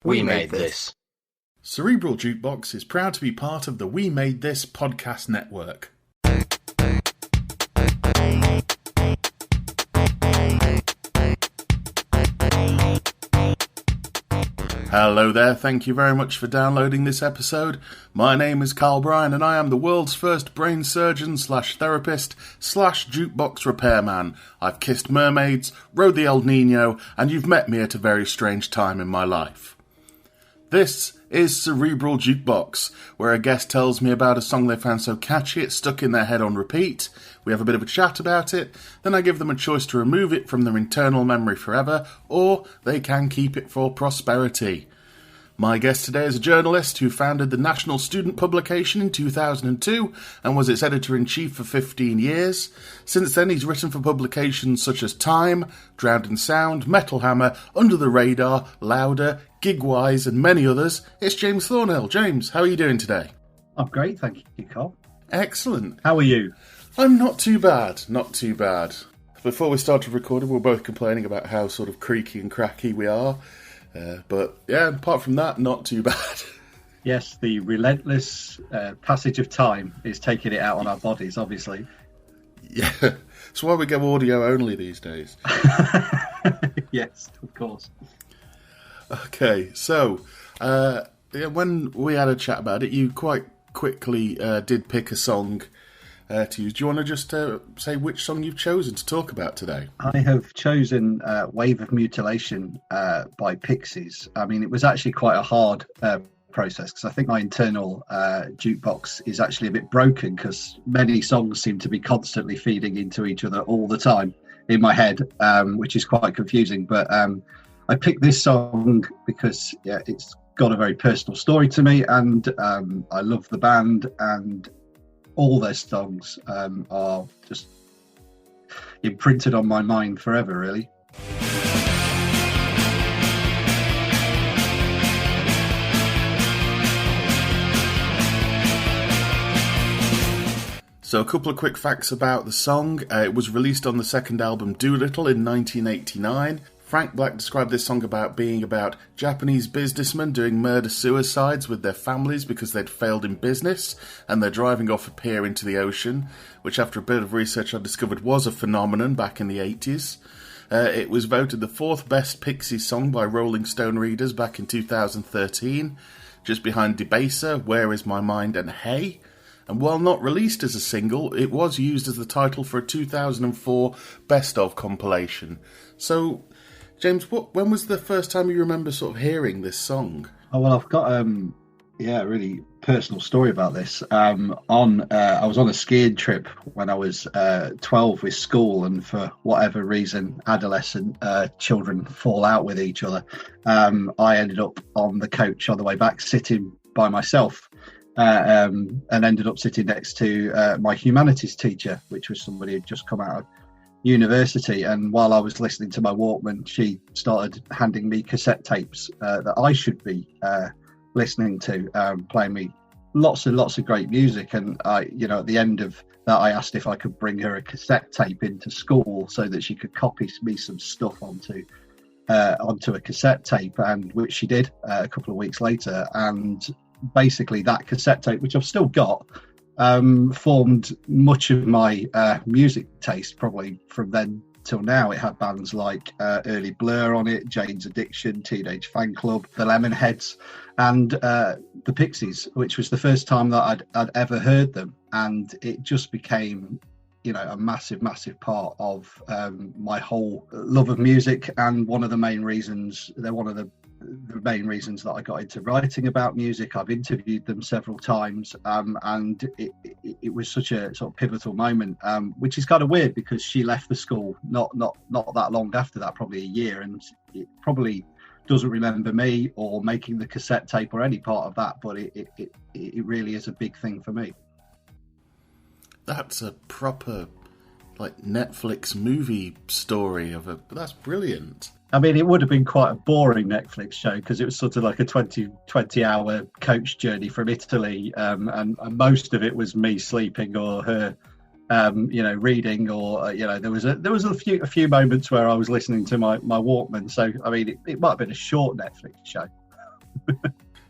We made this. Cerebral Jukebox is proud to be part of the We Made This podcast network. Hello there, thank you very much for downloading this episode. My name is Bryan and I am the world's first brain surgeon / therapist / jukebox repairman. I've kissed mermaids, rode the El Nino, and you've met me at a very strange time in my life. This is Cerebral Jukebox, where a guest tells me about a song they found so catchy it stuck in their head on repeat. We have a bit of a chat about it, then I give them a choice to remove it from their internal memory forever, or they can keep it for prosperity. My guest today is a journalist who founded the national student publication in 2002 and was its editor-in-chief for 15 years. Since then he's written for publications such as Time, Drowned in Sound, Metal Hammer, Under the Radar, Louder, Gigwise and many others. It's James Thornhill. James, how are you doing today? I'm great, thank you, Carl. Excellent. How are you? I'm not too bad, not too bad. Before we started recording, we were both complaining about how sort of creaky and cracky we are. But yeah, apart from that, not too bad. Yes, the relentless passage of time is taking it out on our bodies, obviously. Yeah, that's why we go audio only these days. Yes, of course. Okay, so when we had a chat about it, you quite quickly did pick a song to use. Do you want to just say which song you've chosen to talk about today? I have chosen Wave of Mutilation by Pixies. I mean, it was actually quite a hard process because I think my internal jukebox is actually a bit broken because many songs seem to be constantly feeding into each other all the time in my head, which is quite confusing. But I picked this song because it's got a very personal story to me, and I love the band, and all their songs are just imprinted on my mind forever, really. So a couple of quick facts about the song. It was released on the second album Doolittle in 1989. Frank Black described this song about being about Japanese businessmen doing murder-suicides with their families because they'd failed in business, and they're driving off a pier into the ocean, which after a bit of research I discovered was a phenomenon back in the 80s. It was voted the fourth best Pixies song by Rolling Stone readers back in 2013, just behind Debaser, Where Is My Mind and Hey. And while not released as a single, it was used as the title for a 2004 Best Of compilation. So, James, when was the first time you remember sort of hearing this song? Oh, well, I've got a really personal story about this. I was on a skiing trip when I was 12 with school, and for whatever reason, adolescent children fall out with each other. I ended up on the coach on the way back, sitting by myself, and ended up sitting next to my humanities teacher, which was somebody who'd just come out of university. And while I was listening to my Walkman, she started handing me cassette tapes that I should be listening to, playing me lots and lots of great music. And I, at the end of that, I asked if I could bring her a cassette tape into school so that she could copy me some stuff onto a cassette tape, and which she did a couple of weeks later. And basically that cassette tape, which I've still got, formed much of my music taste probably from then till now. It had bands like Early Blur on it, Jane's Addiction, Teenage Fan Club, the Lemonheads, and the Pixies, which was the first time that I'd ever heard them. And it just became, a massive part of my whole love of music, and one of the main reasons that I got into writing about music. I've interviewed them several times, and it was such a sort of pivotal moment, which is kind of weird because she left the school not that long after that, probably a year, and it probably doesn't remember me or making the cassette tape or any part of that, but it really is a big thing for me. That's a proper Netflix movie story that's brilliant. I mean, it would have been quite a boring Netflix show because it was sort of like a 20-hour coach journey from Italy, and most of it was me sleeping or her reading, or there was a few moments where I was listening to my Walkman. So I mean, it might have been a short Netflix show.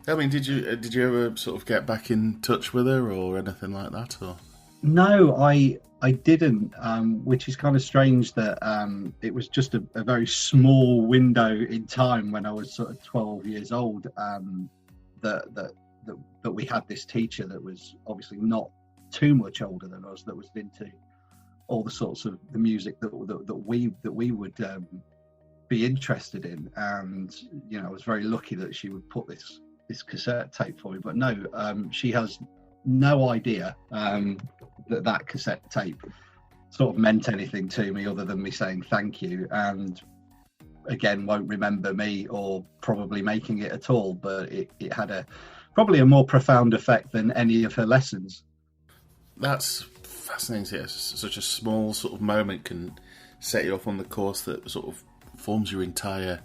I mean, did you ever sort of get back in touch with her or anything like that? Or No, I didn't, which is kind of strange that it was just a very small window in time when I was sort of 12 years old, that, that that we had this teacher that was obviously not too much older than us, that was into all the sorts of the music that we would be interested in. And I was very lucky that she would put this cassette tape for me. But no, she has no idea that cassette tape sort of meant anything to me other than me saying thank you, and again won't remember me or probably making it at all, but it had probably a more profound effect than any of her lessons. That's fascinating. Such a small sort of moment can set you off on the course that sort of forms your entire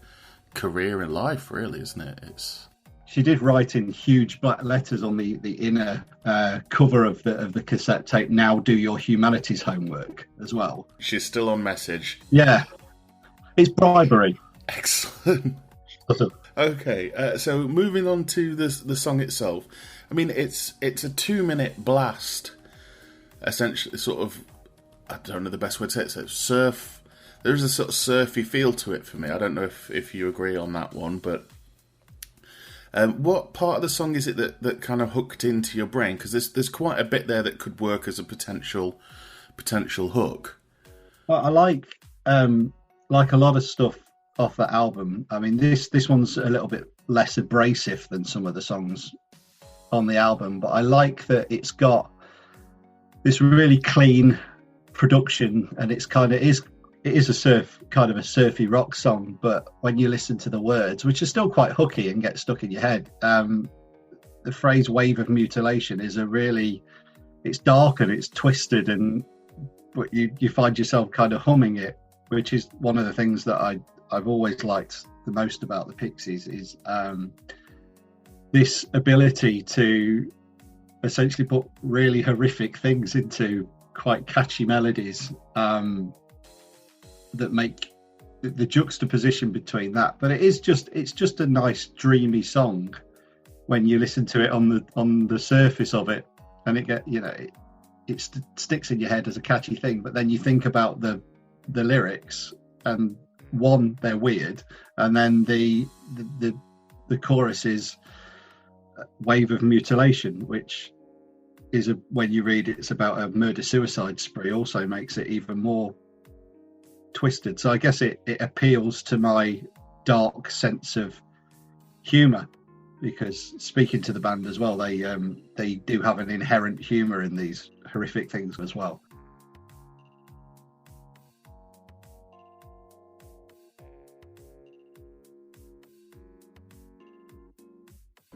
career in life, really, isn't it? She did write in huge black letters on the inner cover of the cassette tape, "Now do your humanities homework," as well. She's still on message. Yeah. It's bribery. Excellent. Okay, so moving on to the song itself. I mean, it's a 2-minute blast, essentially. Sort of, I don't know the best way to say it. So surf. There's a sort of surfy feel to it for me. I don't know if you agree on that one, but what part of the song is it that kind of hooked into your brain? Because there's quite a bit there that could work as a potential hook. Well, I like a lot of stuff off that album. I mean, this one's a little bit less abrasive than some of the songs on the album, but I like that it's got this really clean production, and it is a surfy rock song. But when you listen to the words, which are still quite hooky and get stuck in your head, the phrase "wave of mutilation" is it's dark and it's twisted, but you find yourself kind of humming it, which is one of the things that I've always liked the most about the Pixies, is this ability to essentially put really horrific things into quite catchy melodies, that make the juxtaposition between that. But it's just a nice dreamy song when you listen to it on the surface of it, and it sticks in your head as a catchy thing. But then you think about the lyrics, and one, they're weird, and then the chorus is "wave of mutilation," which is when you read it's about a murder-suicide spree, also makes it even more twisted. So I guess it appeals to my dark sense of humour, because speaking to the band as well, they do have an inherent humour in these horrific things as well.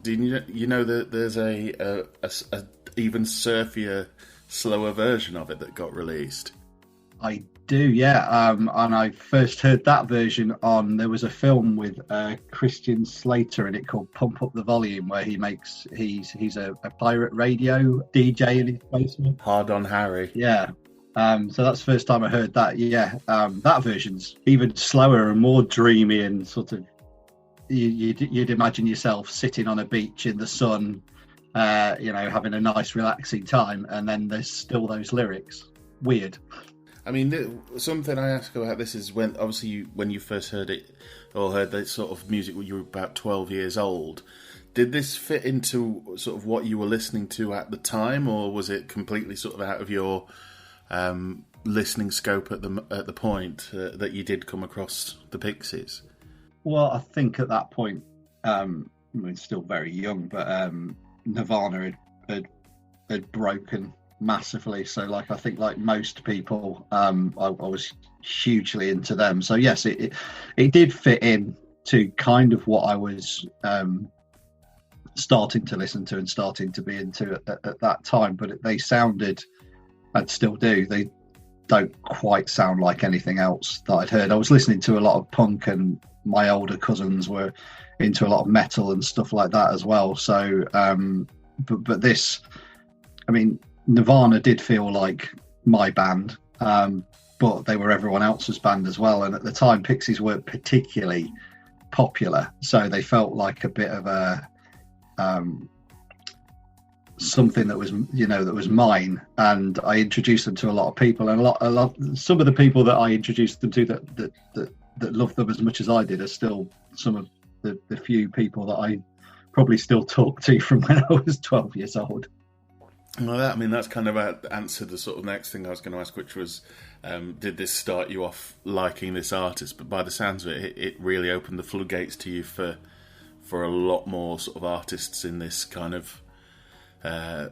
Do you know that there's a even surfier, slower version of it that got released? I do, yeah. And I first heard that version there was a film with Christian Slater in it called "Pump Up the Volume," where he's a pirate radio DJ in his basement. Hard on Harry. Yeah. So that's the first time I heard that. Yeah. That version's even slower and more dreamy, and sort of you'd imagine yourself sitting on a beach in the sun, having a nice relaxing time, and then there's still those lyrics. Weird. I mean, something I ask about this is when you first heard it, or heard that sort of music when you were about 12 years old, did this fit into sort of what you were listening to at the time, or was it completely sort of out of your listening scope at the point that you did come across the Pixies? Well, I think at that point, still very young, but Nirvana had broken massively. So I think like most people, I was hugely into them. So yes, it did fit in to kind of what I was starting to listen to and starting to be into at that time. But they sounded, and still do, they don't quite sound like anything else that I'd heard. I was listening to a lot of punk, and my older cousins were into a lot of metal and stuff like that as well. So but this, I mean, Nirvana did feel like my band, but they were everyone else's band as well. And at the time, Pixies weren't particularly popular, so they felt like a bit of a something that was, that was mine, and I introduced them to a lot of people, and some of the people that I introduced them to that loved them as much as I did are still some of the few people that I probably still talk to from when I was 12 years old. Well, that's kind of answered the sort of next thing I was going to ask, which was, did this start you off liking this artist? But by the sounds of it, it really opened the floodgates to you for a lot more sort of artists in this kind of, I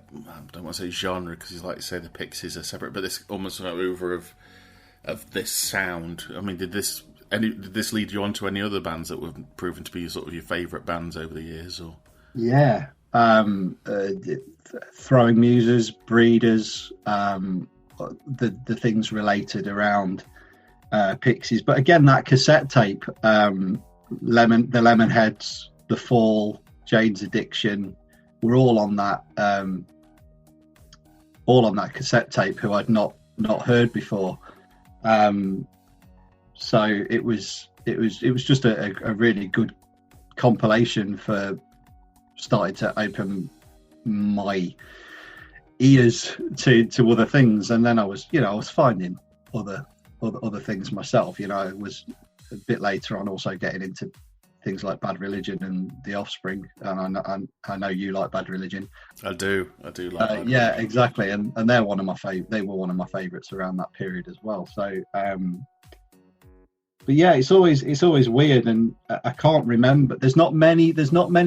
don't want to say genre, because like you say, the Pixies are separate, but this almost like over of this sound. I mean, did this lead you on to any other bands that were proven to be sort of your favourite bands over the years? Or yeah, Throwing Muses, Breeders, the things related around Pixies. But again, that cassette tape, the Lemonheads, The Fall, Jane's Addiction, were all on that cassette tape, who I'd not heard before. So it was just a really good compilation for starting to open my ears to other things. And then I was finding other things myself. I was a bit later on also getting into things like Bad Religion and The Offspring, and I know you like Bad Religion. I do like Bad Religion. Yeah, exactly, and they're one of my they were one of my favorites around that period as well. So but yeah, it's always weird, and I can't remember. There's not many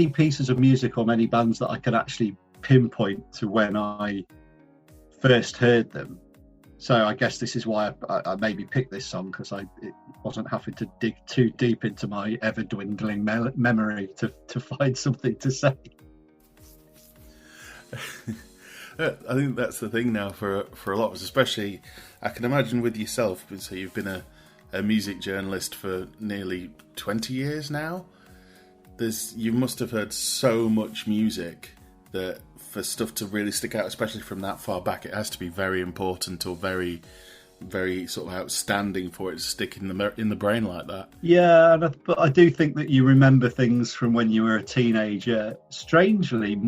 pieces of music or many bands that I can actually pinpoint to when I first heard them. So I guess this is why I maybe picked this song, because it wasn't having to dig too deep into my ever dwindling memory to find something to say. I think that's the thing now for a lot of us, especially I can imagine with yourself. So you've been a music journalist for nearly 20 years now. You must have heard so much music that for stuff to really stick out, especially from that far back, it has to be very important or very, very sort of outstanding for it to stick in the brain like that. Yeah, but I do think that you remember things from when you were a teenager, strangely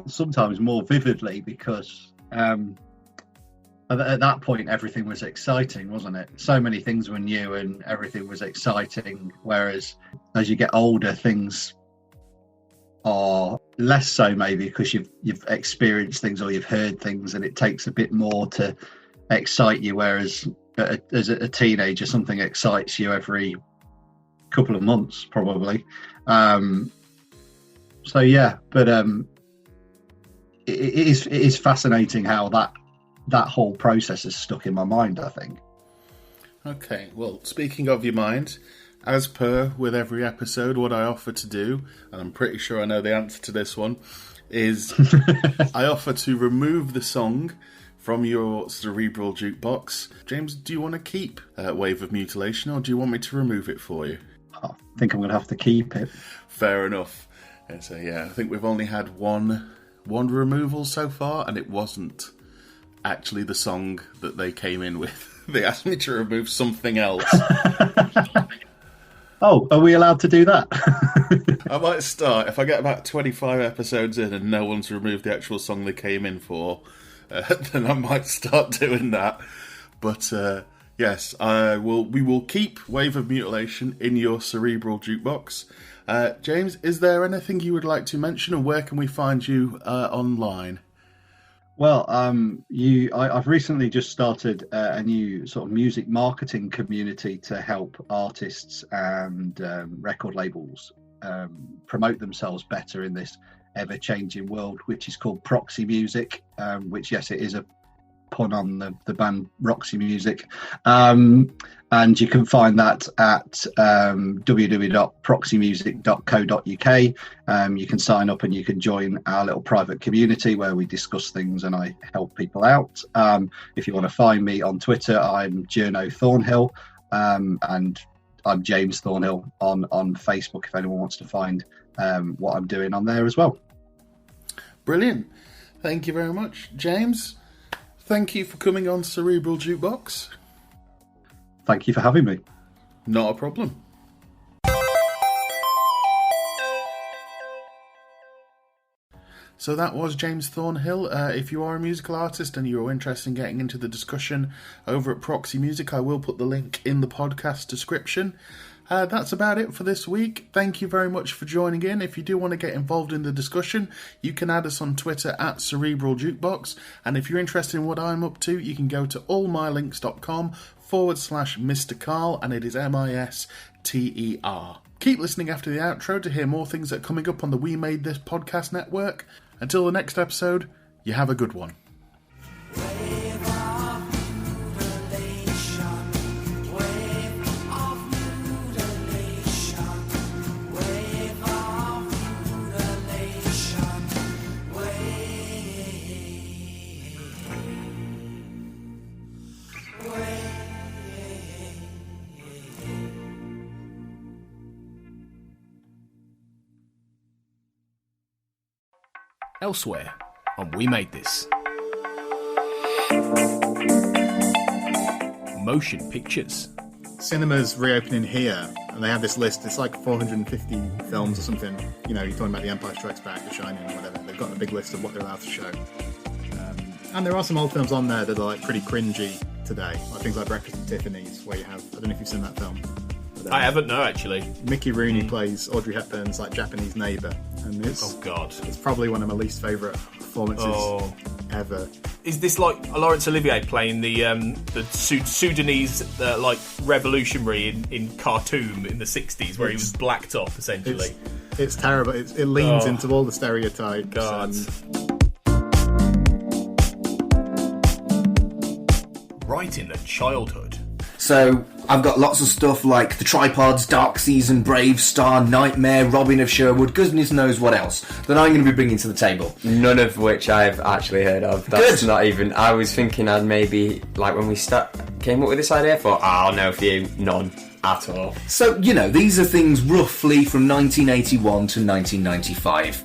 sometimes more vividly, because at that point everything was exciting, wasn't it? So many things were new and everything was exciting, whereas as you get older, things are less so, maybe because you've experienced things or you've heard things, and it takes a bit more to excite you, whereas as a teenager something excites you every couple of months probably. So yeah, but it is fascinating how that whole process is stuck in my mind, I think. Okay, well, speaking of your mind, as per with every episode, what I offer to do, and I'm pretty sure I know the answer to this one, is I offer to remove the song from your Cerebral Jukebox. James, do you want to keep Wave of Mutilation, or do you want me to remove it for you? I think I'm going to have to keep it. Fair enough. And so yeah, I think we've only had one removal so far, and it wasn't actually the song that they came in with. They asked me to remove something else. Oh, are we allowed to do that? I might start, if I get about 25 episodes in and no one's removed the actual song they came in for, then I might start doing that. But yes, we will keep Wave of Mutilation in your Cerebral Jukebox. James, is there anything you would like to mention, and where can we find you online? Well, I've recently just started a new sort of music marketing community to help artists and record labels promote themselves better in this ever-changing world, which is called Proxy Music, which, yes, it is a pun on the band Roxy Music. And you can find that at www.proxymusic.co.uk. You can sign up and you can join our little private community where we discuss things and I help people out. If you want to find me on Twitter, I'm Journo Thornhill, and I'm James Thornhill on Facebook if anyone wants to find what I'm doing on there as well. Brilliant. Thank you very much, James. Thank you for coming on Cerebral Jukebox. Thank you for having me. Not a problem. So that was James Thornhill. If you are a musical artist and you're interested in getting into the discussion over at Proxy Music, I will put the link in the podcast description. That's about it for this week. Thank you very much for joining in. If you do want to get involved in the discussion, you can add us on Twitter at Cerebral Jukebox. And if you're interested in what I'm up to, you can go to allmylinks.com/Mr. Carl, and it is MISTER. Keep listening after the outro to hear more things that are coming up on the We Made This podcast network. Until the next episode, you have a good one. Elsewhere on We Made This. Motion pictures. Cinema's reopening here, and they have this list. It's like 450 films or something. You know, you're talking about The Empire Strikes Back, The Shining, or whatever. They've got a big list of what they're allowed to show. And there are some old films on there that are like pretty cringy today, like things like Breakfast at Tiffany's, where you have, I don't know if you've seen that film. But, I haven't, no, actually. Mickey Rooney plays Audrey Hepburn's like Japanese neighbour, and it's it's probably one of my least favourite performances ever. Is this like Laurence Olivier playing the Sudanese like revolutionary in Khartoum in the 60s, where he was black top essentially? It's terrible. It leans into all the stereotypes. God. Right in the childhood. So I've got lots of stuff like The Tripods, Dark Season, Brave Star, Nightmare, Robin of Sherwood, goodness knows what else that I'm going to be bringing to the table. None of which I've actually heard of. That's not even... I was thinking I'd maybe, like when we came up with this idea, I thought, I'll know a few. None at all. So, you know, these are things roughly from 1981 to 1995.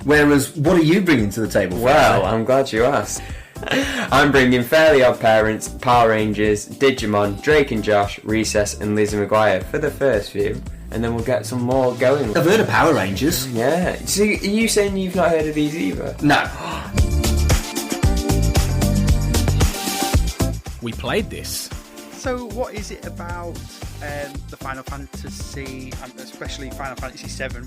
Whereas, what are you bringing to the table? Well, I'm glad you asked. I'm bringing Fairly Odd Parents, Power Rangers, Digimon, Drake and Josh, Recess and Lizzie McGuire for the first few, and then we'll get some more going. I've heard of Power Rangers. Yeah. So are you saying you've not heard of these either? No. We played this. So what is it about the Final Fantasy, and especially Final Fantasy VII?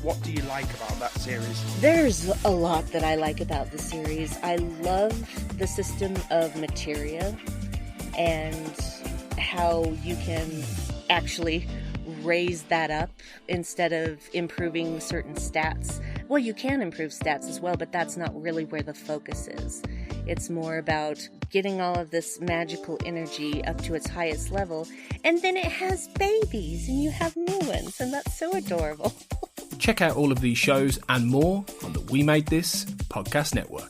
What do you like about that series? There's a lot that I like about the series. I love the system of materia and how you can actually raise that up instead of improving certain stats. Well, you can improve stats as well, but that's not really where the focus is. It's more about getting all of this magical energy up to its highest level, and then it has babies, and you have new ones, and that's so adorable. Check out all of these shows and more on the We Made This podcast network.